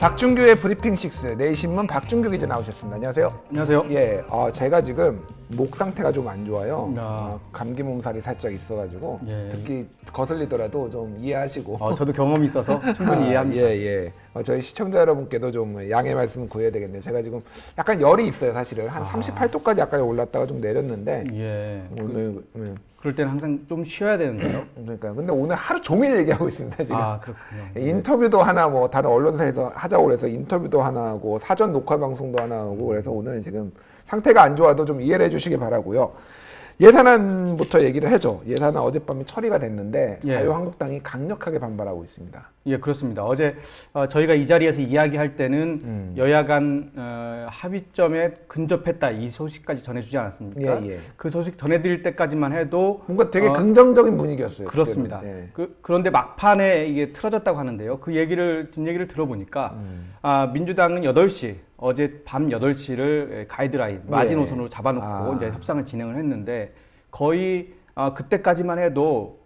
박준규의 브리핑 6 내일신문 박준규 기자 나오셨습니다. 안녕하세요. 안녕하세요. 예, 제가 지금 목 상태가 좀 안 좋아요. 야. 감기 몸살이 살짝 있어가지고 예. 듣기 거슬리더라도 좀 이해하시고. 저도 경험이 있어서 충분히 이해합니다. 예. 저희 시청자 여러분께도 좀 양해 말씀 구해야 되겠네요. 제가 지금 약간 열이 있어요, 사실은. 한 38도까지 아까 올랐다가 좀 내렸는데. 예. 오늘 그럴 때는 항상 좀 쉬어야 되는데요. 그러니까 근데 오늘 하루 종일 얘기하고 있습니다, 지금. 그렇군요. 인터뷰도 하나 뭐 다른 언론사에서 하자고 그래서 인터뷰도 하나 하고 사전 녹화 방송도 하나 하고 그래서 오늘 지금 상태가 안 좋아도 좀 이해를 해주시기 바라고요. 예산안부터 얘기를 해줘. 예산안 어젯밤에 처리가 됐는데 예. 자유한국당이 강력하게 반발하고 있습니다. 예, 그렇습니다. 어제 저희가 이 자리에서 이야기할 때는 여야 간 합의점에 근접했다 이 소식까지 전해주지 않았습니까? 예. 그 소식 전해드릴 때까지만 해도 뭔가 되게 긍정적인 분위기였어요. 그렇습니다. 예. 그런데 막판에 이게 틀어졌다고 하는데요. 그 뒷얘기를 들어보니까 민주당은 8시 어제 밤 8시를 가이드라인 마지노선으로 잡아놓고 이제 협상을 진행을 했는데 거의 그때까지만 해도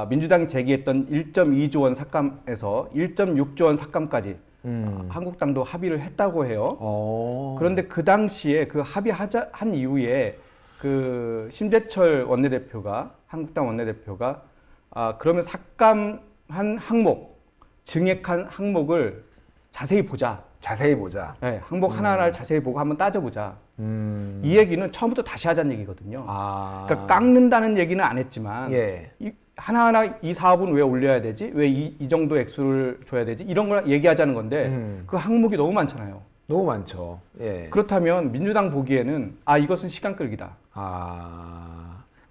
민주당이 제기했던 1.2조 원 삭감에서 1.6조 원 삭감까지 한국당도 합의를 했다고 해요. 그런데 그 당시에 그 합의한 이후에 그 심재철 원내대표가 한국당 원내대표가 그러면 삭감한 항목, 증액한 항목을 자세히 보자. 네, 항목 하나하나를 자세히 보고 한번 따져보자. 이 얘기는 처음부터 다시 하자는 얘기거든요. 그러니까 깎는다는 얘기는 안 했지만 예. 하나하나 이 사업은 왜 올려야 되지? 왜 이 정도 액수를 줘야 되지? 이런 걸 얘기하자는 건데 그 항목이 너무 많잖아요. 너무 많죠. 예. 그렇다면 민주당 보기에는 이것은 시간 끌기다.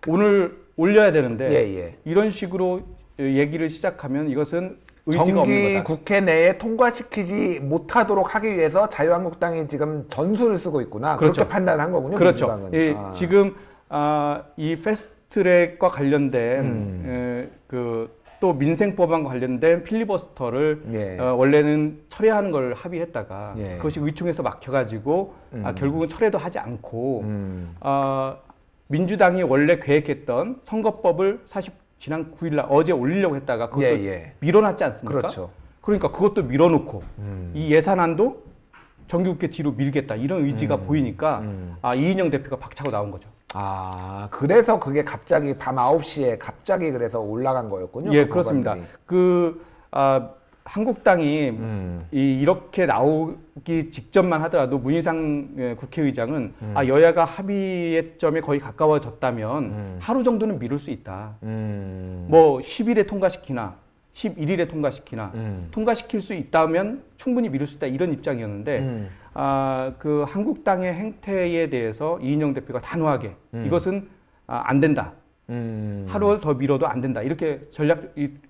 오늘 올려야 되는데 이런 식으로 얘기를 시작하면 이것은 의지가 없는 정기 거다. 국회 내에 통과시키지 못하도록 하기 위해서 자유한국당이 지금 전술을 쓰고 있구나. 그렇죠. 그렇게 판단을 한 거군요. 그렇죠. 민주당은. 지금 이 패스트트랙과 관련된 또 민생법안과 관련된 필리버스터를 원래는 철회하는 걸 합의했다가 그것이 의총에서 막혀가지고 결국은 철회도 하지 않고 민주당이 원래 계획했던 선거법을 사실 지난 9일날 어제 올리려고 했다가 그것도 밀어놨지 않습니까? 그렇죠. 그러니까 그것도 밀어놓고 이 예산안도 정기국회 뒤로 밀겠다 이런 의지가 보이니까 이인영 대표가 박차고 나온 거죠. 그래서 그게 갑자기 밤 9시에 갑자기 그래서 올라간 거였군요. 예, 그렇습니다. 한국당이 이렇게 나오기 직전만 하더라도 문희상 국회의장은 여야가 합의의 점에 거의 가까워졌다면 하루 정도는 미룰 수 있다. 뭐 10일에 통과시키나 11일에 통과시키나 통과시킬 수 있다면 충분히 미룰 수 있다 이런 입장이었는데 그 한국당의 행태에 대해서 이인영 대표가 단호하게 이것은 안 된다. 하루 더 미뤄도 안 된다. 이렇게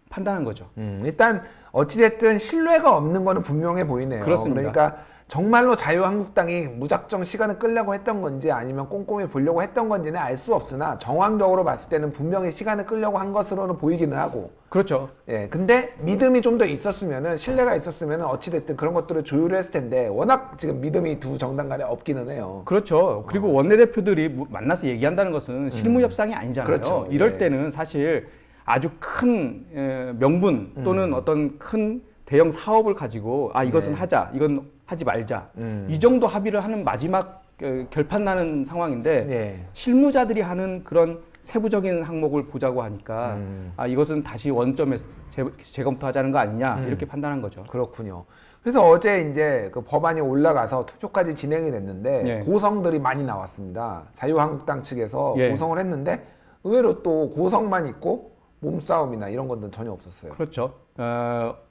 판단한 거죠. 일단 어찌됐든 신뢰가 없는 거는 분명해 보이네요. 그렇습니다. 그러니까 정말로 자유한국당이 무작정 시간을 끌려고 했던 건지 아니면 꼼꼼히 보려고 했던 건지는 알 수 없으나 정황적으로 봤을 때는 분명히 시간을 끌려고 한 것으로는 보이기는 하고. 그렇죠. 예, 근데 믿음이 좀 더 있었으면은 신뢰가 있었으면은 어찌됐든 그런 것들을 조율을 했을 텐데 워낙 지금 믿음이 두 정당 간에 없기는 해요. 그렇죠. 그리고 원내대표들이 만나서 얘기한다는 것은 실무 협상이 아니잖아요. 그렇죠. 이럴 때는 사실 아주 큰 명분 또는 어떤 큰 대형 사업을 가지고 이것은 하자, 이건 하지 말자. 이 정도 합의를 하는 마지막 결판 나는 상황인데 실무자들이 하는 그런 세부적인 항목을 보자고 하니까 이것은 다시 원점에서 재검토하자는 거 아니냐 이렇게 판단한 거죠. 그렇군요. 그래서 어제 이제 그 법안이 올라가서 투표까지 진행이 됐는데 고성들이 많이 나왔습니다. 자유한국당 측에서 고성을 했는데 의외로 또 고성만 있고 몸싸움이나 이런 것들은 전혀 없었어요. 그렇죠.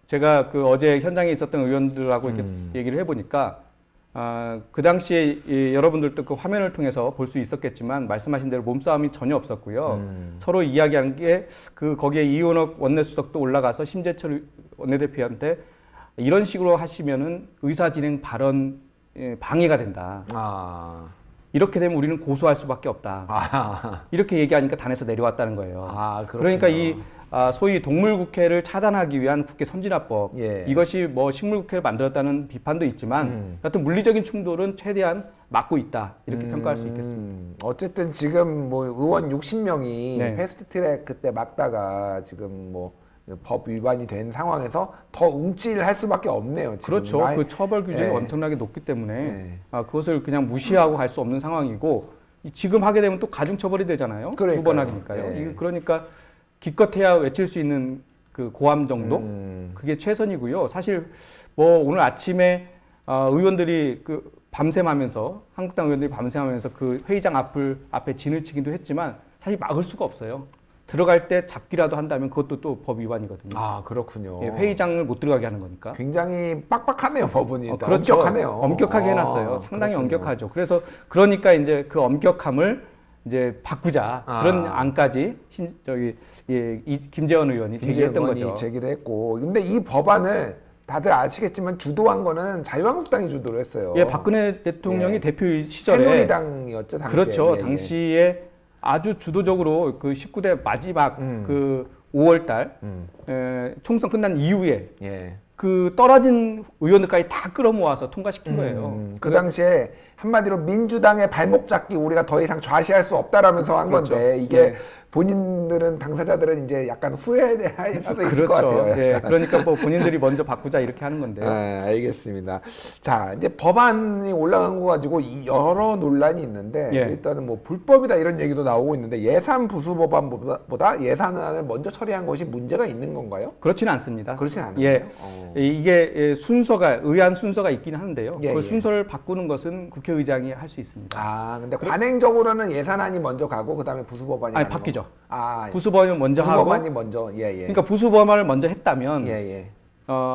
제가 어제 현장에 있었던 의원들하고 이렇게 얘기를 해보니까 그 당시에 여러분들도 그 화면을 통해서 볼 수 있었겠지만 말씀하신 대로 몸싸움이 전혀 없었고요. 서로 이야기한 게 거기에 이원석 원내수석도 올라가서 심재철 원내대표한테 이런 식으로 하시면은 의사진행 발언 방해가 된다. 이렇게 되면 우리는 고소할 수밖에 없다. 이렇게 얘기하니까 단에서 내려왔다는 거예요. 그러니까 소위 동물국회를 차단하기 위한 국회 선진화법 이것이 뭐 식물국회를 만들었다는 비판도 있지만 여튼 물리적인 충돌은 최대한 막고 있다 이렇게 평가할 수 있겠습니다. 어쨌든 지금 뭐 의원 60명이 패스트트랙 그때 막다가 지금 뭐 법 위반이 된 상황에서 더 움찔할 수밖에 없네요. 지금. 그렇죠. 그 처벌 규정이 엄청나게 높기 때문에 그것을 그냥 무시하고 갈 수 없는 상황이고 지금 하게 되면 또 가중처벌이 되잖아요. 두 번 하기니까요. 그러니까 기껏해야 외칠 수 있는 그 고함 정도 그게 최선이고요. 사실 뭐 오늘 아침에 의원들이 그 밤샘하면서 한국당 의원들이 밤샘하면서 그 회의장 앞에 진을 치기도 했지만 사실 막을 수가 없어요. 들어갈 때 잡기라도 한다면 그것도 또 법 위반이거든요. 아, 그렇군요. 회의장을 못 들어가게 하는 거니까. 굉장히 빡빡하네요, 법원이. 그렇죠. 엄격하네요. 엄격하게 해놨어요. 상당히 그렇군요. 엄격하죠. 그래서 그러니까 이제 그 엄격함을 이제 바꾸자 그런 안까지 김재원 의원이 제기했던 거죠. 제기를 했고, 근데 이 법안을 다들 아시겠지만 주도한 거는 자유한국당이 주도를 했어요. 예, 박근혜 대통령이 대표 시절에 새누리당이었죠, 당시에. 그렇죠. 당시에 아주 주도적으로 그 19대 마지막 그 5월달 총선 끝난 이후에 그 떨어진 의원들까지 다 끌어모아서 통과시킨 거예요. 그 당시에 한마디로 민주당의 발목 잡기 우리가 더 이상 좌시할 수 없다라면서 한 그렇죠. 건데 이게 본인들은 당사자들은 이제 약간 후회할 수도 있을 것 같아요. 예, 그러니까 뭐 본인들이 먼저 바꾸자 이렇게 하는 건데. 알겠습니다. 자, 이제 법안이 올라간 거 가지고 여러 논란이 있는데 일단은 뭐 불법이다 이런 얘기도 나오고 있는데 예산 부수 법안보다 예산안을 먼저 처리한 것이 문제가 있는 건가요? 그렇지는 않습니다. 그렇지는 않아요. 이게 순서가 의안 순서가 있긴 한데요. 그 순서를 바꾸는 것은 국회의장이 할 수 있습니다. 아, 근데 관행적으로는 예산안이 먼저 가고 그다음에 부수 법안이 아니 바뀌죠. 아, 부수법안을 먼저 하고 부수법안이 먼저 그러니까 부수법안을 먼저 했다면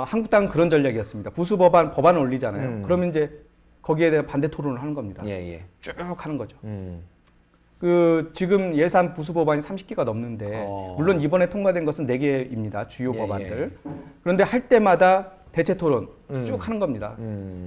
한국당은 그런 전략이었습니다. 법안을 올리잖아요. 그러면 이제 거기에 대한 반대 토론을 하는 겁니다. 쭉 하는 거죠. 그 지금 예산 부수법안이 30개가 넘는데 물론 이번에 통과된 것은 4개입니다. 주요 법안들. 그런데 할 때마다 대체 토론 쭉 하는 겁니다.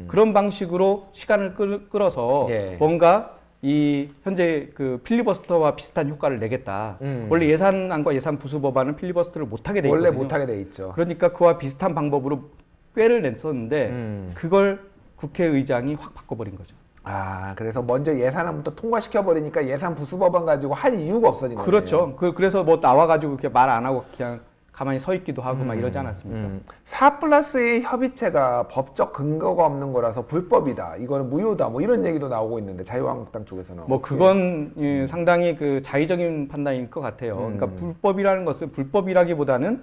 그런 방식으로 시간을 끌어서 뭔가 이 현재 그 필리버스터와 비슷한 효과를 내겠다. 원래 예산안과 예산 부수 법안은 필리버스터를 못하게 돼 있거든요. 원래 못하게 돼 있죠. 그러니까 그와 비슷한 방법으로 꾀를 냈었는데 그걸 국회의장이 확 바꿔버린 거죠. 아, 그래서 먼저 예산안부터 통과시켜버리니까 예산 부수 법안 가지고 할 이유가 없어진 거예요. 그렇죠. 그래서 뭐 나와가지고 이렇게 말 안 하고 그냥 가만히 서 있기도 하고 막 이러지 않았습니까? 4+1 협의체가 법적 근거가 없는 거라서 불법이다. 이거는 무효다. 뭐 이런 얘기도 나오고 있는데 자유한국당 쪽에서는 뭐 그건 상당히 그 자의적인 판단일 것 같아요. 그러니까 불법이라는 것은 불법이라기보다는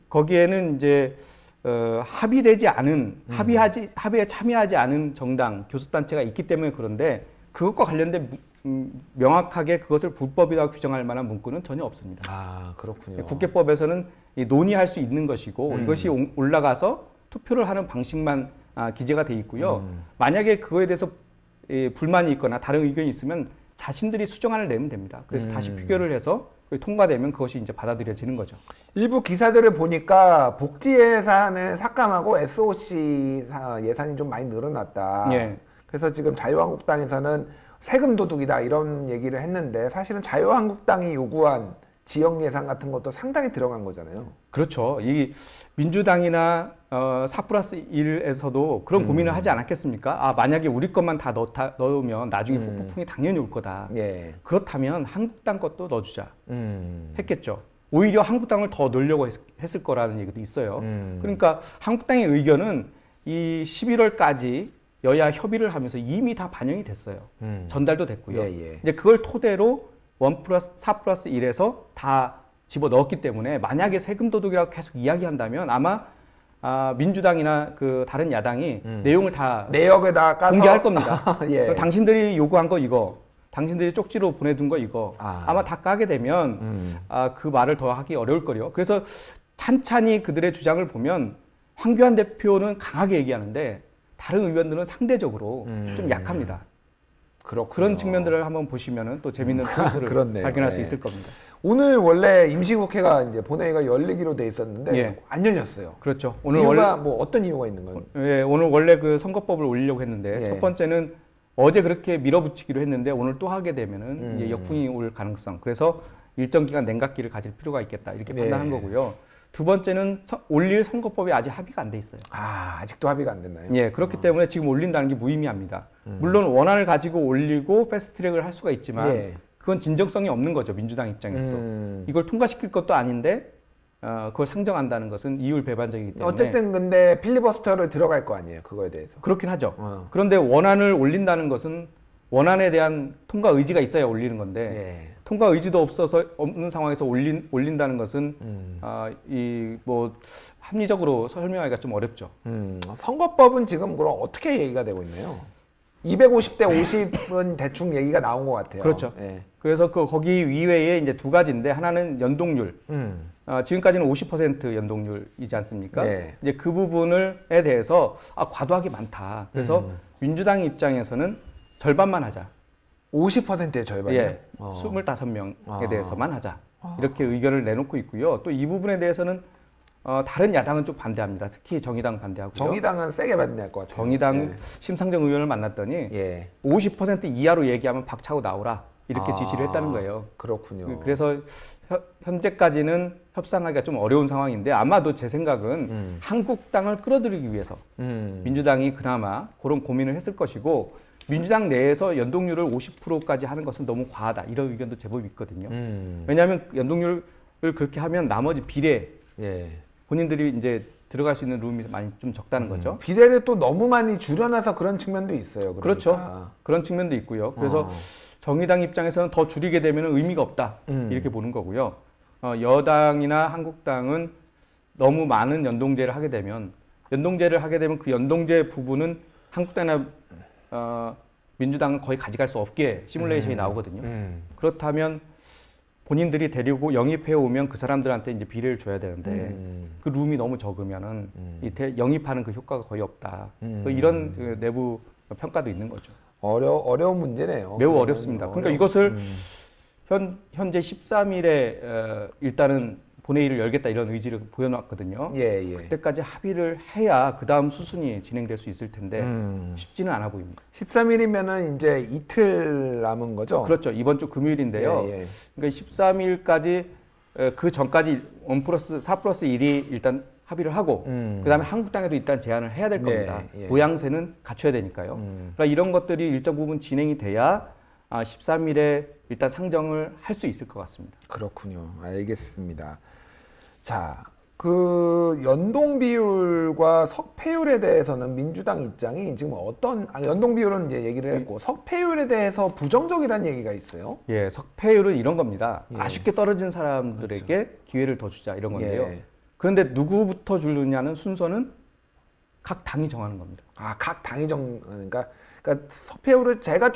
거기에는 이제 합의되지 않은 합의에 참여하지 않은 정당 교섭단체가 있기 때문에 그런데 그것과 관련된 명확하게 그것을 불법이라고 규정할 만한 문구는 전혀 없습니다. 아, 그렇군요. 국회법에서는 논의할 수 있는 것이고 이것이 올라가서 투표를 하는 방식만 기재가 돼 있고요. 만약에 그거에 대해서 불만이 있거나 다른 의견이 있으면 자신들이 수정안을 내면 됩니다. 그래서 다시 표결을 해서 통과되면 그것이 이제 받아들여지는 거죠. 일부 기사들을 보니까 복지 예산을 삭감하고 SOC 예산이 좀 많이 늘어났다. 그래서 지금 자유한국당에서는 세금 도둑이다 이런 얘기를 했는데 사실은 자유한국당이 요구한 지역 예산 같은 것도 상당히 들어간 거잖아요. 그렇죠. 이 민주당이나 4+1에서도 그런 고민을 하지 않았겠습니까? 아, 만약에 우리 것만 다 넣으면 나중에 폭풍이 당연히 올 거다. 그렇다면 한국당 것도 넣어주자 했겠죠. 오히려 한국당을 더 넣으려고 했을 거라는 얘기도 있어요. 그러니까 한국당의 의견은 이 11월까지 여야 협의를 하면서 이미 다 반영이 됐어요. 전달도 됐고요. 이제 그걸 토대로 4+1에서 다 집어 넣었기 때문에 만약에 세금 도둑이라고 계속 이야기한다면 아마 민주당이나 그 다른 야당이 내용을 다 내역에다 까서 공개할 겁니다. 당신들이 요구한 거 이거, 당신들이 쪽지로 보내둔 거 이거 아마 다 까게 되면 그 말을 더 하기 어려울 거요. 그래서 찬찬히 그들의 주장을 보면 황교안 대표는 강하게 얘기하는데 다른 의원들은 상대적으로 좀 약합니다. 그런 측면들을 한번 보시면 또 재밌는 포인트를 발견할 수 있을 겁니다. 오늘 원래 임시국회가 이제 본회의가 열리기로 돼 있었는데 안 열렸어요. 그렇죠. 오늘 이유가 뭐 어떤 이유가 있는 건가요? 오늘 원래 그 선거법을 올리려고 했는데 첫 번째는 어제 그렇게 밀어붙이기로 했는데 오늘 또 하게 되면은 이제 역풍이 올 가능성. 그래서 일정 기간 냉각기를 가질 필요가 있겠다 이렇게 판단한 거고요. 두 번째는 올릴 선거법이 아직 합의가 안 돼 있어요. 아직도 합의가 안 됐나요? 그렇기 때문에 지금 올린다는 게 무의미합니다. 물론 원안을 가지고 올리고 패스트트랙을 할 수가 있지만 그건 진정성이 없는 거죠. 민주당 입장에서도. 이걸 통과시킬 것도 아닌데 그걸 상정한다는 것은 이율 배반적이기 때문에 어쨌든 근데 필리버스터를 들어갈 거 아니에요. 그거에 대해서. 그렇긴 하죠. 그런데 원안을 올린다는 것은 원안에 대한 통과 의지가 있어야 올리는 건데 예. 통과 의지도 없는 상황에서 올린다는 것은 이 뭐 합리적으로 설명하기가 좀 어렵죠. 선거법은 지금 그럼 어떻게 얘기가 되고 있나요? 250대 50은 대충 얘기가 나온 것 같아요. 그렇죠. 예. 그래서 거기 이외에 이제 두 가지인데 하나는 연동률. 지금까지는 50% 연동률이지 않습니까? 네. 이제 그 부분에 대해서 과도하게 많다. 그래서 민주당 입장에서는 절반만 하자. 50%의 절반이요? 예, 25명에 대해서만 하자. 이렇게 의견을 내놓고 있고요. 또 이 부분에 대해서는 다른 야당은 좀 반대합니다. 특히 정의당 반대하고요. 정의당은 세게 반대할 것 같아요. 정의당 예. 심상정 의원을 만났더니 예. 50% 이하로 얘기하면 박차고 나오라. 이렇게 지시를 했다는 거예요. 그렇군요. 그래서 현재까지는 협상하기가 좀 어려운 상황인데 아마도 제 생각은 한국당을 끌어들이기 위해서 민주당이 그나마 그런 고민을 했을 것이고 민주당 내에서 연동률을 50%까지 하는 것은 너무 과하다. 이런 의견도 제법 있거든요. 왜냐하면 연동률을 그렇게 하면 나머지 비례 예. 본인들이 이제 들어갈 수 있는 룸이 많이 좀 적다는 거죠. 비례를 또 너무 많이 줄여놔서 그런 측면도 있어요. 그러니까. 그렇죠. 그런 측면도 있고요. 그래서 정의당 입장에서는 더 줄이게 되면 의미가 없다. 이렇게 보는 거고요. 여당이나 한국당은 너무 많은 연동제를 하게 되면 그 연동제 부분은 한국당이나 민주당은 거의 가져갈 수 없게 시뮬레이션이 나오거든요. 그렇다면 본인들이 데리고 영입해 오면 그 사람들한테 이제 비례를 줘야 되는데 그 룸이 너무 적으면은 영입하는 그 효과가 거의 없다. 이런 그 내부 평가도 있는 거죠. 어려운 문제네요. 매우 어렵습니다. 그러니까 이것을 현재 13일에 일단은 본회의를 열겠다 이런 의지를 보여놨거든요. 예, 예. 그때까지 합의를 해야 그 다음 수순이 진행될 수 있을 텐데 쉽지는 않아 보입니다. 13일이면은 이제 이틀 남은 거죠? 그렇죠. 이번 주 금요일인데요. 예, 예. 그러니까 13일까지 그 전까지 4+1이 일단 합의를 하고 그다음에 한국당에도 일단 제안을 해야 될 겁니다. 예. 모양새는 갖춰야 되니까요. 그러니까 이런 것들이 일정 부분 진행이 돼야 13일에 일단 상정을 할 수 있을 것 같습니다. 그렇군요. 알겠습니다. 자, 그 연동 비율과 석패율에 대해서는 민주당 입장이 지금 연동 비율은 이제 얘기를 했고 석패율에 대해서 부정적이라는 얘기가 있어요. 예, 석패율은 이런 겁니다. 예. 아쉽게 떨어진 사람들에게 그렇죠. 기회를 더 주자 이런 건데요. 예. 그런데 누구부터 주느냐는 순서는 각 당이 정하는 겁니다. 각 당이 그러니까 석패율을 제가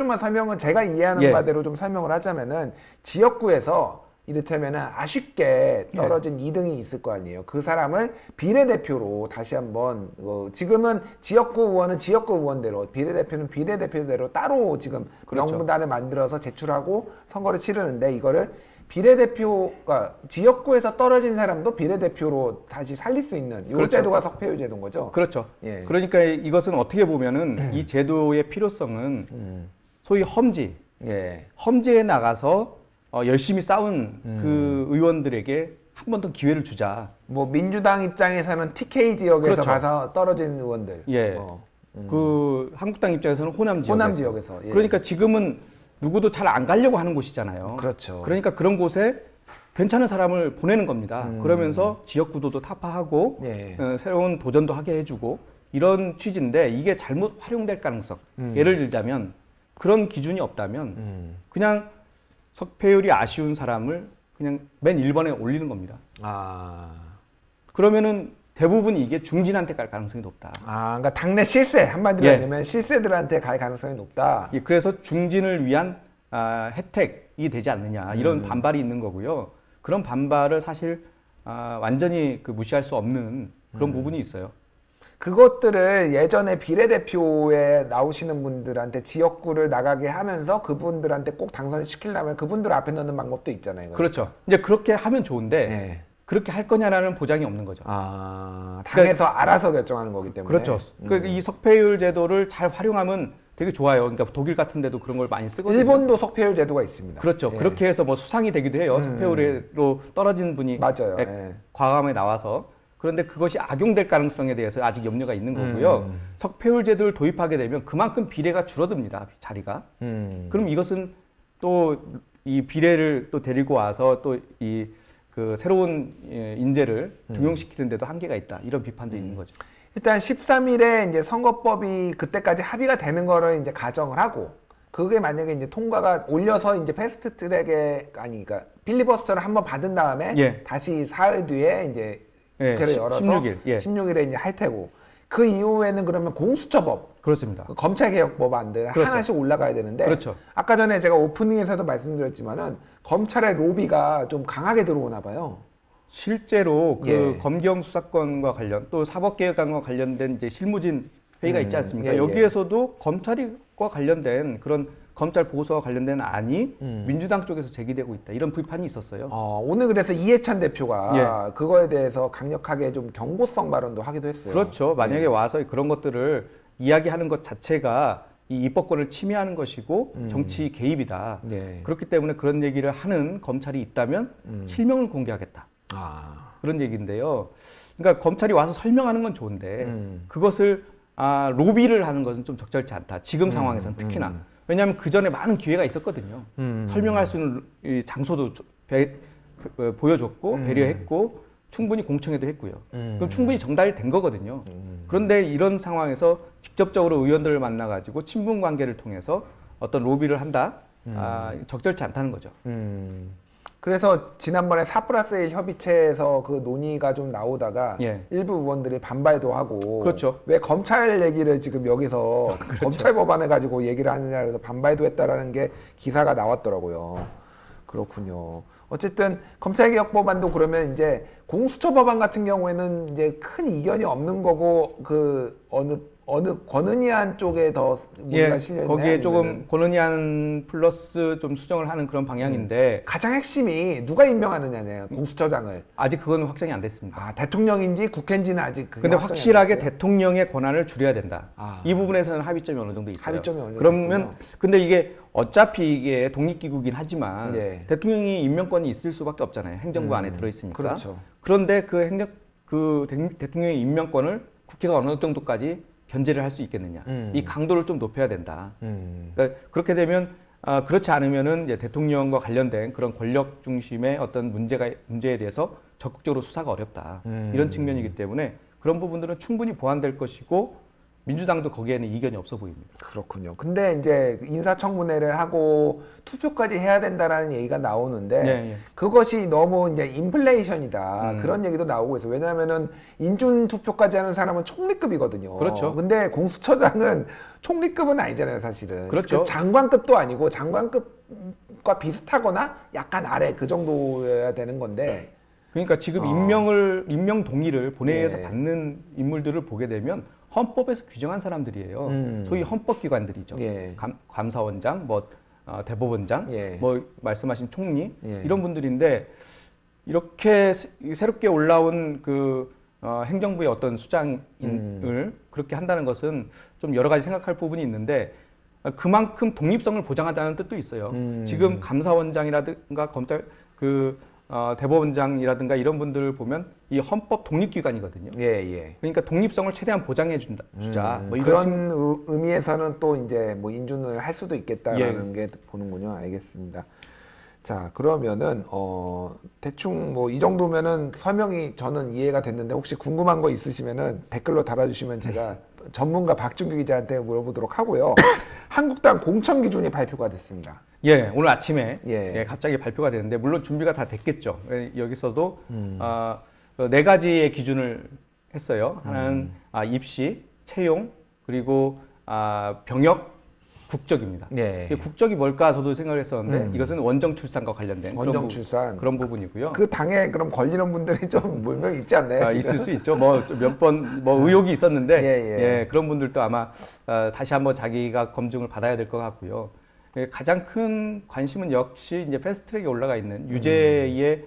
이해하는 예. 바대로 좀 설명을 하자면은 지역구에서 이를테면은 아쉽게 떨어진 2등이 있을 거 아니에요. 그 사람을 비례대표로 다시 한번 지금은 지역구 의원은 지역구 의원대로 비례대표는 비례대표대로 따로 지금 그렇죠. 명단을 만들어서 제출하고 선거를 치르는데 이거를 비례대표가 지역구에서 떨어진 사람도 비례대표로 다시 살릴 수 있는 이 그렇죠. 제도가 석패율 제도인 거죠. 그렇죠. 예. 그러니까 이것은 어떻게 보면은 이 제도의 필요성은 소위 험지에 나가서 열심히 싸운 그 의원들에게 한 번 더 기회를 주자. 뭐 민주당 입장에서는 TK 지역에서 그렇죠. 가서 떨어진 의원들. 예. 그 한국당 입장에서는 호남 지역에서. 예. 그러니까 지금은 누구도 잘 안 가려고 하는 곳이잖아요. 그렇죠. 그러니까 그런 곳에 괜찮은 사람을 보내는 겁니다. 그러면서 지역 구도도 타파하고 예. 새로운 도전도 하게 해주고 이런 취지인데 이게 잘못 활용될 가능성. 예를 들자면 그런 기준이 없다면 그냥 석패율이 아쉬운 사람을 그냥 맨 1번에 올리는 겁니다. 그러면은 대부분 이게 중진한테 갈 가능성이 높다. 그러니까 당내 실세 한마디로 하면 실세들한테 갈 가능성이 높다. 예, 그래서 중진을 위한 혜택이 되지 않느냐 이런 반발이 있는 거고요. 그런 반발을 사실 완전히 무시할 수 없는 그런 부분이 있어요. 그것들을 예전에 비례대표에 나오시는 분들한테 지역구를 나가게 하면서 그분들한테 꼭 당선을 시키려면 그분들 앞에 넣는 방법도 있잖아요. 그렇죠. 이제 그렇게 하면 좋은데 네. 그렇게 할 거냐라는 보장이 없는 거죠. 당에서 알아서 결정하는 거기 때문에. 그렇죠. 그러니까 이 석패율 제도를 잘 활용하면 되게 좋아요. 그러니까 독일 같은 데도 그런 걸 많이 쓰거든요. 일본도 석패율 제도가 있습니다. 그렇죠. 예. 그렇게 해서 뭐 수상이 되기도 해요. 석패율로 떨어진 분이 맞아요. 과감에 나와서. 그런데 그것이 악용될 가능성에 대해서 아직 염려가 있는 거고요. 석패율 제도를 도입하게 되면 그만큼 비례가 줄어듭니다. 자리가. 그럼 이것은 또 이 비례를 또 데리고 와서 또 이 그 새로운 인재를 등용시키는데도 한계가 있다. 이런 비판도 있는 거죠. 일단 13일에 이제 선거법이 그때까지 합의가 되는 거를 이제 가정을 하고 그게 만약에 이제 통과가 올려서 이제 패스트 트랙에 그러니까 필리버스터를 한번 받은 다음에 예. 다시 사흘 뒤에 이제 국회를 열어서 16일, 예. 16일에 이제 할 테고 그 이후에는 그러면 공수처법 그렇습니다. 그 검찰개혁 법안들 그렇죠. 하나씩 올라가야 되는데 그렇죠. 아까 전에 제가 오프닝에서도 말씀드렸지만은 검찰의 로비가 좀 강하게 들어오나 봐요. 실제로 그 예. 검경 수사권과 관련 또 사법개혁안과 관련된 이제 실무진 회의가 있지 않습니까? 예, 여기에서도 검찰과 관련된 그런 검찰 보고서와 관련된 안이 민주당 쪽에서 제기되고 있다. 이런 비판이 있었어요. 오늘 그래서 이해찬 대표가 예. 그거에 대해서 강력하게 좀 경고성 발언도 하기도 했어요. 그렇죠. 만약에 와서 그런 것들을 이야기하는 것 자체가 이 입법권을 침해하는 것이고 정치 개입이다. 네. 그렇기 때문에 그런 얘기를 하는 검찰이 있다면 실명을 공개하겠다. 그런 얘기인데요. 그러니까 검찰이 와서 설명하는 건 좋은데 그것을 로비를 하는 것은 좀 적절치 않다. 지금 상황에서는 특히나. 왜냐하면 그 전에 많은 기회가 있었거든요. 설명할 수 있는 이 장소도 보여줬고 배려했고 충분히 공청회도 했고요. 그럼 충분히 전달된 거거든요. 그런데 이런 상황에서 직접적으로 의원들을 만나가지고 친분 관계를 통해서 어떤 로비를 한다? 적절치 않다는 거죠. 그래서 지난번에 4+1 협의체에서 그 논의가 좀 나오다가 예. 일부 의원들이 반발도 하고 그렇죠. 왜 검찰 얘기를 지금 여기서 그렇죠. 검찰 법안을 가지고 얘기를 하느냐 그래서 반발도 했다라는 게 기사가 나왔더라고요. 그렇군요. 어쨌든 검찰개혁 법안도 그러면 이제 공수처 법안 같은 경우에는 이제 큰 이견이 없는 거고 그 어느 권은희안 쪽에 더 문제가 실려 있나요? 거기에 조금 권은희안 플러스 좀 수정을 하는 그런 방향인데 가장 핵심이 누가 임명하느냐네요. 공수처장을. 아직 그건 확정이 안 됐습니다. 대통령인지 국회인지는 아직 그게 근데 확정이 안 확실하게 됐어요? 대통령의 권한을 줄여야 된다. 이 부분에서는 합의점이 어느 정도 있어요. 합의점이 어느 정도 그러면 있군요. 근데 이게 어차피 이게 독립기구긴 하지만 예. 대통령이 임명권이 있을 수밖에 없잖아요. 행정부 안에 들어 있으니까. 그렇죠. 그런데 그 대통령의 임명권을 국회가 어느 정도까지 견제를 할 수 있겠느냐. 이 강도를 좀 높여야 된다. 그러니까 그렇게 되면 그렇지 않으면은 이제 대통령과 관련된 그런 권력 중심의 어떤 문제에 대해서 적극적으로 수사가 어렵다. 이런 측면이기 때문에 그런 부분들은 충분히 보완될 것이고 민주당도 거기에는 이견이 없어 보입니다. 그렇군요. 근데 이제 인사청문회를 하고 투표까지 해야 된다라는 얘기가 나오는데 예. 그것이 너무 이제 인플레이션이다. 그런 얘기도 나오고 있어요. 왜냐하면은 인준 투표까지 하는 사람은 총리급이거든요. 그렇죠. 근데 공수처장은 총리급은 아니잖아요, 사실은. 그렇죠. 장관급도 아니고 장관급과 비슷하거나 약간 아래 그 정도여야 되는 건데 그러니까 지금 임명 동의를 본회의에서 예. 받는 인물들을 보게 되면 헌법에서 규정한 사람들이에요. 소위 헌법기관들이죠. 예. 감사원장, 대법원장, 예. 말씀하신 총리 예. 이런 분들인데 이렇게 새롭게 올라온 그 행정부의 어떤 수장을 그렇게 한다는 것은 좀 여러 가지 생각할 부분이 있는데 그만큼 독립성을 보장한다는 뜻도 있어요. 지금 감사원장이라든가 검찰 대법원장이라든가 이런 분들을 보면 이 헌법 독립기관이거든요. 예. 그러니까 독립성을 최대한 보장해 주자. 뭐 이런 그런 의미에서는 또 이제 뭐 인준을 할 수도 있겠다라는 게 보는군요. 알겠습니다. 자, 그러면은 대충 뭐 이 정도면은 설명이 저는 이해가 됐는데 혹시 궁금한 거 있으시면은 댓글로 달아주시면 제가 전문가 박준규 기자한테 물어보도록 하고요. 한국당 공천 기준이 발표가 됐습니다. 예, 오늘 아침에 예. 갑자기 발표가 되는데 물론 준비가 다 됐겠죠. 여기서도 네 가지의 기준을 했어요. 하나는 입시, 채용, 그리고 병역, 국적입니다. 예. 국적이 뭘까 저도 생각을 했었는데 이것은 원정 출산과 관련된 원정 출산. 그런 부분이고요. 그 당에 그럼 걸리는 분들이 좀 물명 있지 않나요? 있을 수 있죠. 몇 번 의혹이 있었는데 예. 그런 분들도 아마 다시 한번 자기가 검증을 받아야 될 것 같고요. 가장 큰 관심은 역시 이제 패스트트랙에 올라가 있는 유죄의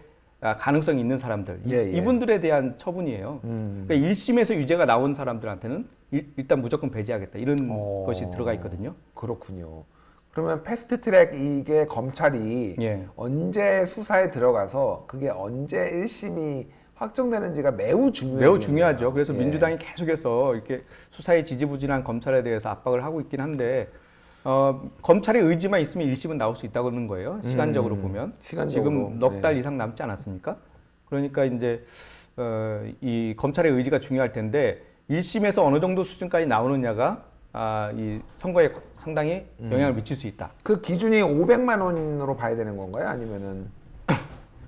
가능성이 있는 사람들 이분들에 대한 처분이에요. 그러니까 1심에서 유죄가 나온 사람들한테는 일단 무조건 배제하겠다 이런 것이 들어가 있거든요. 그렇군요. 그러면 패스트트랙 이게 검찰이 예. 언제 수사에 들어가서 그게 언제 1심이 확정되는지가 매우 중요해요. 매우 중요하죠. 그래서 예. 민주당이 계속해서 이렇게 수사에 지지부진한 검찰에 대해서 압박을 하고 있긴 한데 검찰의 의지만 있으면 1심은 나올 수 있다고 하는 거예요. 시간적으로 보면. 시간적으로. 지금 넉 달 이상 남지 않았습니까? 그러니까 이제 이 검찰의 의지가 중요할 텐데 1심에서 어느 정도 수준까지 나오느냐가 이 선거에 상당히 영향을 미칠 수 있다. 그 기준이 500만 원으로 봐야 되는 건가요? 아니면은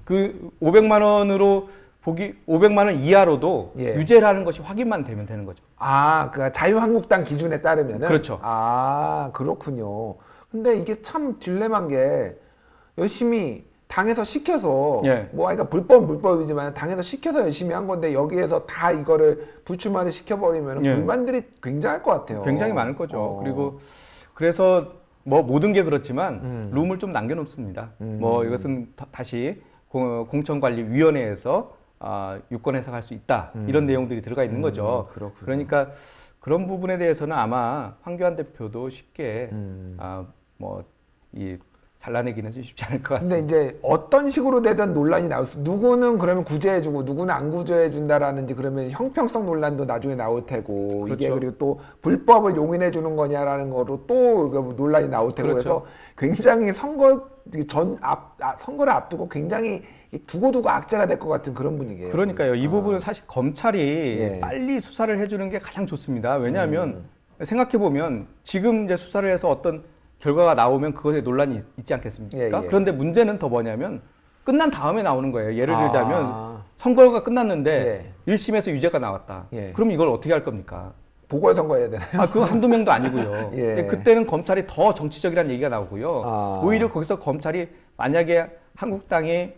그 500만 원으로 500만 원 이하로도 예. 유죄라는 것이 확인만 되면 되는 거죠. 그 자유한국당 기준에 따르면은 그렇죠. 그렇군요. 근데 이게 참 딜레마인 게 열심히 당에서 시켜서 예. 그러니까 불법이지만 당에서 시켜서 열심히 한 건데 여기에서 다 이거를 불출마를 시켜버리면 예. 불만들이 굉장할 것 같아요. 굉장히 많을 거죠. 그리고 그래서 뭐 모든 게 그렇지만 룸을 좀 남겨놓습니다. 뭐 이것은 다시 공천관리위원회에서 유권 해석할 수 있다 이런 내용들이 들어가 있는 거죠. 그렇군요. 그러니까 그런 부분에 대해서는 아마 황교안 대표도 쉽게 뭐 이 잘라내기는 좀 쉽지 않을 것 같습니다. 근데 이제 어떤 식으로 되든 논란이 나올 누구는 그러면 구제해주고 누구는 안 구제해준다라는지 그러면 형평성 논란도 나중에 나올 테고 그렇죠. 이게 그리고 또 불법을 용인해주는 거냐라는 거로 또 논란이 나올 테고 그렇죠. 그래서 굉장히 선거를 앞두고 굉장히 두고두고 악재가 될 것 같은 그런 분위기예요. 그러니까요. 이 부분은 사실 검찰이 예. 빨리 수사를 해주는 게 가장 좋습니다. 왜냐하면 생각해 보면 지금 이제 수사를 해서 어떤 결과가 나오면 그것에 논란이 있지 않겠습니까? 예, 예. 그런데 문제는 더 뭐냐면 끝난 다음에 나오는 거예요. 예를 들자면 선거가 끝났는데 1심에서 유죄가 나왔다. 예. 그럼 이걸 어떻게 할 겁니까? 보궐선거해야 되나요? 그거 한두 명도 아니고요. 예. 그때는 검찰이 더 정치적이라는 얘기가 나오고요. 오히려 거기서 검찰이 만약에 한국당이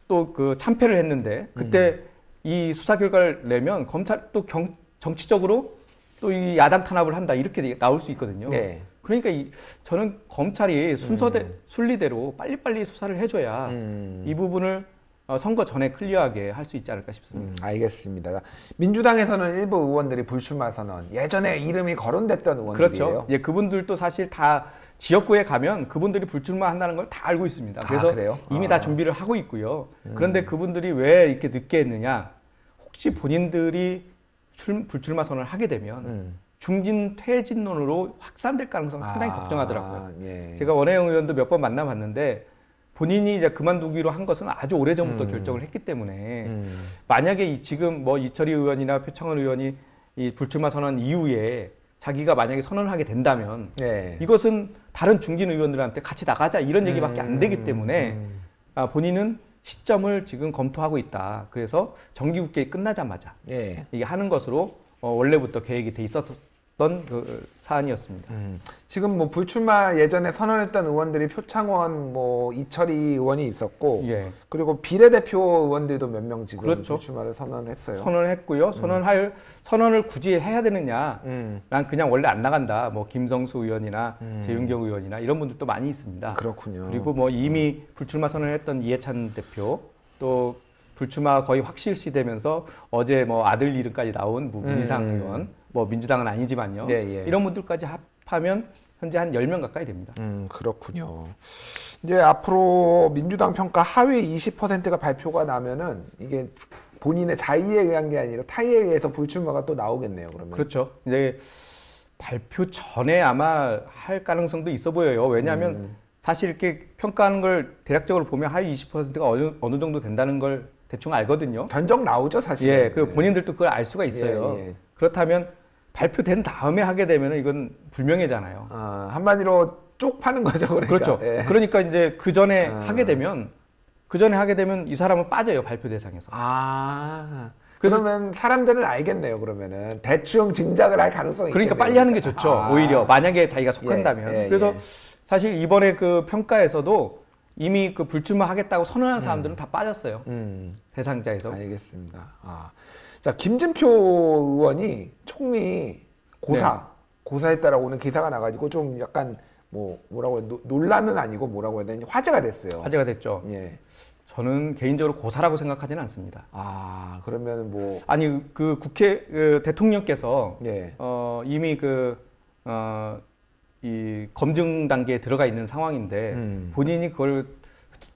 또 그 참패를 했는데 그때 이 수사 결과를 내면 검찰 또 정치적으로 또 이 야당 탄압을 한다 이렇게 나올 수 있거든요. 예. 그러니까 저는 검찰이 순리대로 빨리빨리 수사를 해줘야 이 부분을 선거 전에 클리어하게 할 수 있지 않을까 싶습니다. 알겠습니다. 민주당에서는 일부 의원들이 불출마 선언, 예전에 이름이 거론됐던 의원들이에요. 그렇죠. 예, 그분들도 사실 다 지역구에 가면 그분들이 불출마한다는 걸 다 알고 있습니다. 그래서 그래요? 이미 다 준비를 하고 있고요. 그런데 그분들이 왜 이렇게 늦게 했느냐? 혹시 본인들이 불출마 선언을 하게 되면 중진 퇴진론으로 확산될 가능성 상당히 걱정하더라고요. 예. 제가 원혜영 의원도 몇 번 만나봤는데 본인이 이제 그만두기로 한 것은 아주 오래 전부터 결정을 했기 때문에 만약에 지금 뭐 이철희 의원이나 표창원 의원이 이 불출마 선언 이후에 자기가 만약에 선언을 하게 된다면 예. 이것은 다른 중진 의원들한테 같이 나가자 이런 얘기밖에 안 되기 때문에 본인은 시점을 지금 검토하고 있다. 그래서 정기국회 끝나자마자 예. 이게 하는 것으로 원래부터 계획이 돼 있었던 그 사안이었습니다. 지금 뭐 불출마 예전에 선언했던 의원들이 표창원, 뭐 이철희 의원이 있었고, 예. 그리고 비례대표 의원들도 몇 명 지금 그렇죠. 불출마를 선언했어요. 선언을 했고요. 선언을 굳이 해야 되느냐? 난 그냥 원래 안 나간다. 뭐 김성수 의원이나 재윤경 의원이나 이런 분들도 많이 있습니다. 그렇군요. 그리고 뭐 이미 불출마 선언을 했던 이해찬 대표 또 불출마 거의 확실시되면서 어제 뭐 아들 이름까지 나온 문희상 의원, 뭐 민주당은 아니지만요. 예. 이런 분들까지 합하면 현재 한 10명 가까이 됩니다. 그렇군요. 이제 앞으로 민주당 평가 하위 20%가 발표가 나면은 이게 본인의 자의에 의한 게 아니라 타의에 의해서 불출마가 또 나오겠네요. 그러면. 그렇죠. 이제 발표 전에 아마 할 가능성도 있어 보여요. 왜냐하면 사실 이렇게 평가하는 걸 대략적으로 보면 하위 20%가 어느 정도 된다는 걸 대충 알거든요. 견적 나오죠, 사실. 예, 그 본인들도 그걸 알 수가 있어요. 예. 그렇다면 발표된 다음에 하게 되면 이건 불명예잖아요. 한마디로 쪽 파는 거죠, 그러니까. 그렇죠. 예. 그러니까 이제 그 전에 하게 되면 이 사람은 빠져요, 발표 대상에서. 그러면 사람들은 알겠네요, 그러면은. 대충 짐작을 할 가능성이 그러니까 있겠네요. 빨리 하는 게 좋죠. 오히려 만약에 자기가 속한다면. 예. 그래서 사실 이번에 그 평가에서도 이미 그 불출마 하겠다고 선언한 사람들은 다 빠졌어요. 대상자에서. 알겠습니다. 자, 김진표 의원이 총리 고사했다라고 오는 기사가 나가지고 좀 약간 뭐라고 해야 논란은 아니고 뭐라고 해야 되냐 화제가 됐어요. 화제가 됐죠. 예. 저는 개인적으로 고사라고 생각하지는 않습니다. 그러면 뭐 아니 그 국회 대통령께서 예. 이미 이 검증 단계에 들어가 있는 상황인데 본인이 그걸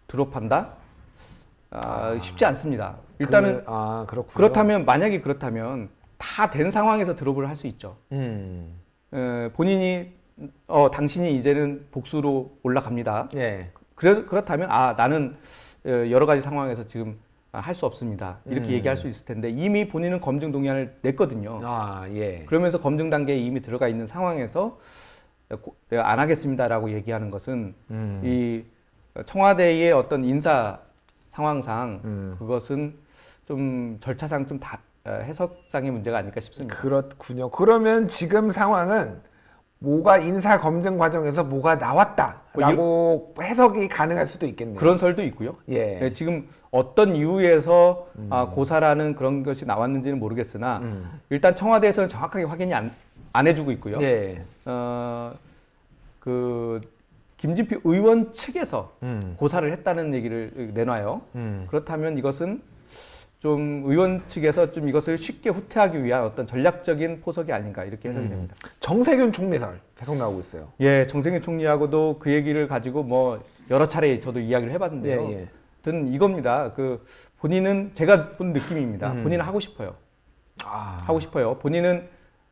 드롭한다? 쉽지 않습니다. 일단은 그렇군요. 그렇다면 만약에 그렇다면 다 된 상황에서 드롭을 할 수 있죠. 본인이 당신이 이제는 복수로 올라갑니다. 예. 그렇다면 나는 여러 가지 상황에서 지금 할 수 없습니다. 이렇게 얘기할 수 있을 텐데 이미 본인은 검증 동의안을 냈거든요. 예. 그러면서 검증 단계에 이미 들어가 있는 상황에서 내가 안 하겠습니다라고 얘기하는 것은 이 청와대의 어떤 인사 상황상 그것은 좀 절차상 좀 해석상의 문제가 아닐까 싶습니다. 그렇군요. 그러면 지금 상황은 뭐가 인사 검증 과정에서 뭐가 나왔다라고 해석이 가능할 수도 있겠네요. 그런 설도 있고요. 예. 네, 지금 어떤 이유에서 고사라는 그런 것이 나왔는지는 모르겠으나 일단 청와대에서는 정확하게 확인이 안 해주고 있고요. 예. 그 김진표 의원 측에서 고사를 했다는 얘기를 내놔요. 그렇다면 이것은 좀 의원 측에서 좀 이것을 쉽게 후퇴하기 위한 어떤 전략적인 포석이 아닌가 이렇게 해석이 됩니다. 정세균 총리설 계속 나오고 있어요. 예, 정세균 총리하고도 그 얘기를 가지고 뭐 여러 차례 저도 이야기를 해봤는데요. 예. 하여튼 이겁니다. 그 본인은 제가 본 느낌입니다. 본인은 하고 싶어요. 하고 싶어요. 본인은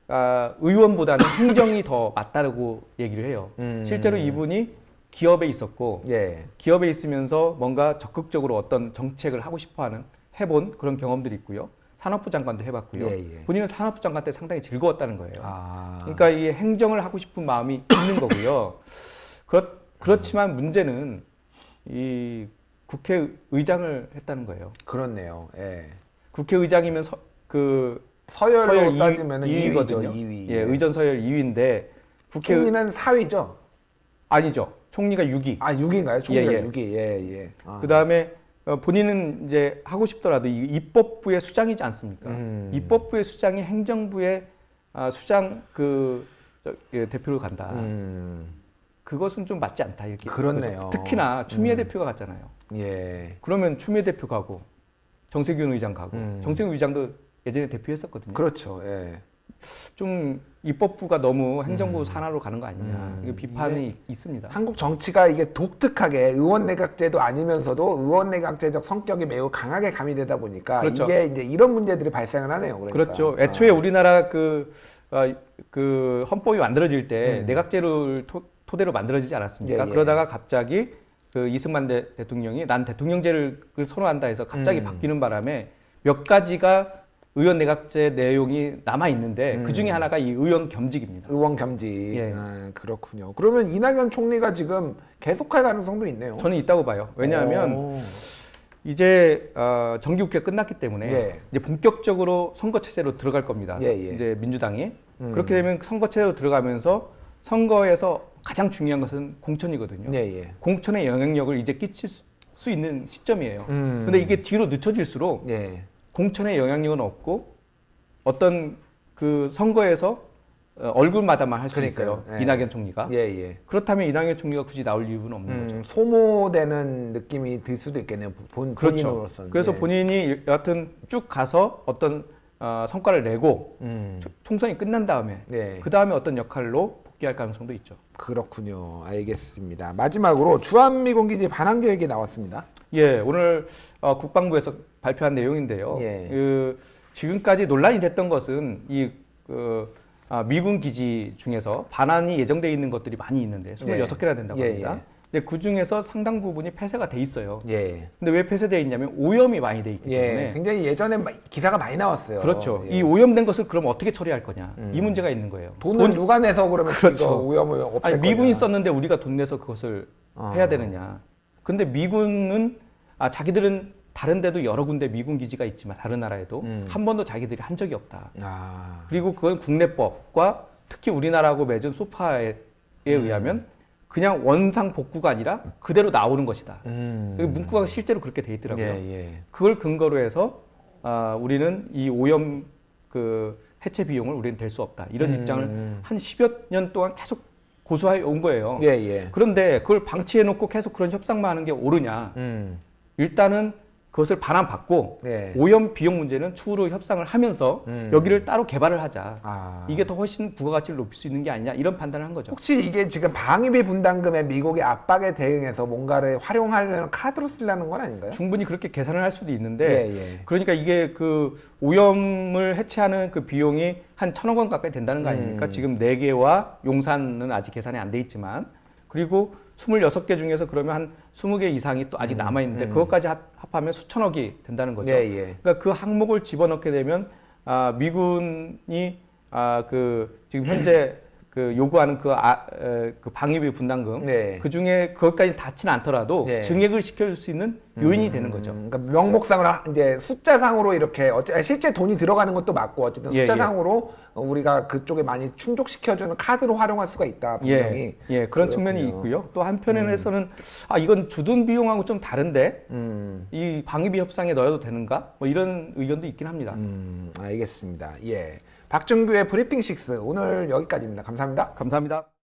의원보다는 행정이 더 맞다고 얘기를 해요. 실제로 이분이 기업에 있었고 예. 기업에 있으면서 뭔가 적극적으로 어떤 정책을 하고 싶어하는 해본 그런 경험들이 있고요. 산업부 장관도 해봤고요. 예. 본인은 산업부 장관 때 상당히 즐거웠다는 거예요. 그러니까 이 행정을 하고 싶은 마음이 있는 거고요. 그렇지만 문제는 이 국회의장을 했다는 거예요. 그렇네요. 예. 국회의장이면 서열로 따지면 2위거든요. 2위. 예, 의전 서열 2위인데 총리는 4위죠? 아니죠. 총리가 6위. 6위인가요? 총리가 예. 6위. 예. 그다음에 본인은 이제 하고 싶더라도 이 입법부의 수장이지 않습니까? 입법부의 수장이 행정부의 수장 대표로 간다. 그것은 좀 맞지 않다 이렇게. 그렇네요. 특히나 추미애 대표가 갔잖아요. 예. 그러면 추미애 대표 가고 정세균 의장 가고 정세균 의장도 예전에 대표했었거든요. 그렇죠. 예. 좀 입법부가 너무 행정부 산하로 가는 거 아니냐 이거 비판이 있습니다. 한국 정치가 이게 독특하게 의원 내각제도 아니면서도 의원 내각제적 성격이 매우 강하게 가미되다 보니까 그렇죠. 이게 이제 이런 문제들이 발생을 하네요. 그러니까. 그렇죠. 애초에 우리나라 그 헌법이 만들어질 때 내각제를 토대로 만들어지지 않았습니까? 예. 그러다가 갑자기 그 이승만 대통령이 난 대통령제를 선호한다 해서 갑자기 바뀌는 바람에 몇 가지가 의원 내각제 내용이 남아 있는데 그 중에 하나가 이 의원 겸직입니다. 의원 겸직. 예. 그렇군요. 그러면 이낙연 총리가 지금 계속할 가능성도 있네요. 저는 있다고 봐요. 왜냐하면 이제 정기국회 끝났기 때문에 예. 이제 본격적으로 선거 체제로 들어갈 겁니다. 예. 이제 민주당이 그렇게 되면 선거 체제로 들어가면서 선거에서 가장 중요한 것은 공천이거든요. 예. 공천의 영향력을 이제 끼칠 수 있는 시점이에요. 근데 이게 뒤로 늦춰질수록 예. 공천의 영향력은 없고 어떤 그 선거에서 얼굴마다만 할 수 있어요. 예. 이낙연 총리가. 예. 그렇다면 이낙연 총리가 굳이 나올 이유는 없는 거죠. 소모되는 느낌이 들 수도 있겠네요. 그렇죠. 본인으로서는. 그래서 예. 본인이 여하튼 쭉 가서 어떤 성과를 내고 총선이 끝난 다음에 예. 그 다음에 어떤 역할로 복귀할 가능성도 있죠. 그렇군요. 알겠습니다. 마지막으로 주한미군기지 반환 계획이 나왔습니다. 예, 오늘 국방부에서 발표한 내용인데요. 예. 지금까지 논란이 됐던 것은 미군 기지 중에서 반환이 예정돼 있는 것들이 많이 있는데 26개나 된다고 합니다. 근데 그 중에서 상당 부분이 폐쇄가 돼 있어요. 예. 근데 왜 폐쇄되어 있냐면 오염이 많이 돼 있기 때문에. 굉장히 예전에 기사가 많이 나왔어요. 그렇죠. 예. 이 오염된 것을 그럼 어떻게 처리할 거냐. 이 문제가 있는 거예요. 돈을 누가 내서 그러면 그렇죠. 이거 오염을 없앨 거냐. 미군이 썼는데 우리가 돈 내서 그것을 해야 되느냐. 근데 미군은 자기들은 다른 데도 여러 군데 미군 기지가 있지만 다른 나라에도 한 번도 자기들이 한 적이 없다. 그리고 그건 국내법과 특히 우리나라하고 맺은 소파에 의하면 그냥 원상 복구가 아니라 그대로 나오는 것이다. 문구가 실제로 그렇게 돼 있더라고요. 그걸 근거로 해서 우리는 이 오염 해체 비용을 우리는 댈 수 없다. 이런 입장을 한 10여 년 동안 계속 고수해 온 거예요. 그런데 그걸 방치해놓고 계속 그런 협상만 하는 게 옳으냐. 일단은 그것을 반환받고 오염 비용 문제는 추후로 협상을 하면서 여기를 따로 개발을 하자. 이게 더 훨씬 부가가치를 높일 수 있는 게 아니냐 이런 판단을 한 거죠. 혹시 이게 지금 방위비 분담금에 미국의 압박에 대응해서 뭔가를 활용하려는 카드로 쓰려는 건 아닌가요? 충분히 그렇게 계산을 할 수도 있는데 그러니까 이게 그 오염을 해체하는 그 비용이 한 1,000억 원 가까이 된다는 거 아닙니까? 지금 4개와 용산은 아직 계산이 안 돼 있지만 그리고 26개 중에서 그러면 한 20개 이상이 또 아직 남아 있는데 그것까지 합하면 수천억이 된다는 거죠. 예, 예. 그러니까 그 항목을 집어넣게 되면 미군이 그 지금 현재 그 요구하는 그 방위비 분담금 네. 그 중에 그것까지 닿지는 않더라도 네. 증액을 시켜줄 수 있는 요인이 되는 거죠. 그러니까 명목상으로 이제 숫자상으로 이렇게 실제 돈이 들어가는 것도 맞고 어쨌든 예, 숫자상으로 우리가 그쪽에 많이 충족시켜주는 카드로 활용할 수가 있다 분명히. 예, 그런 그렇군요. 측면이 있고요. 또 한편에서는 이건 주둔 비용하고 좀 다른데 이 방위비 협상에 넣어도 되는가? 뭐 이런 의견도 있긴 합니다. 알겠습니다. 예. 박준규의 브리핑 6 오늘 여기까지입니다. 감사합니다. 감사합니다.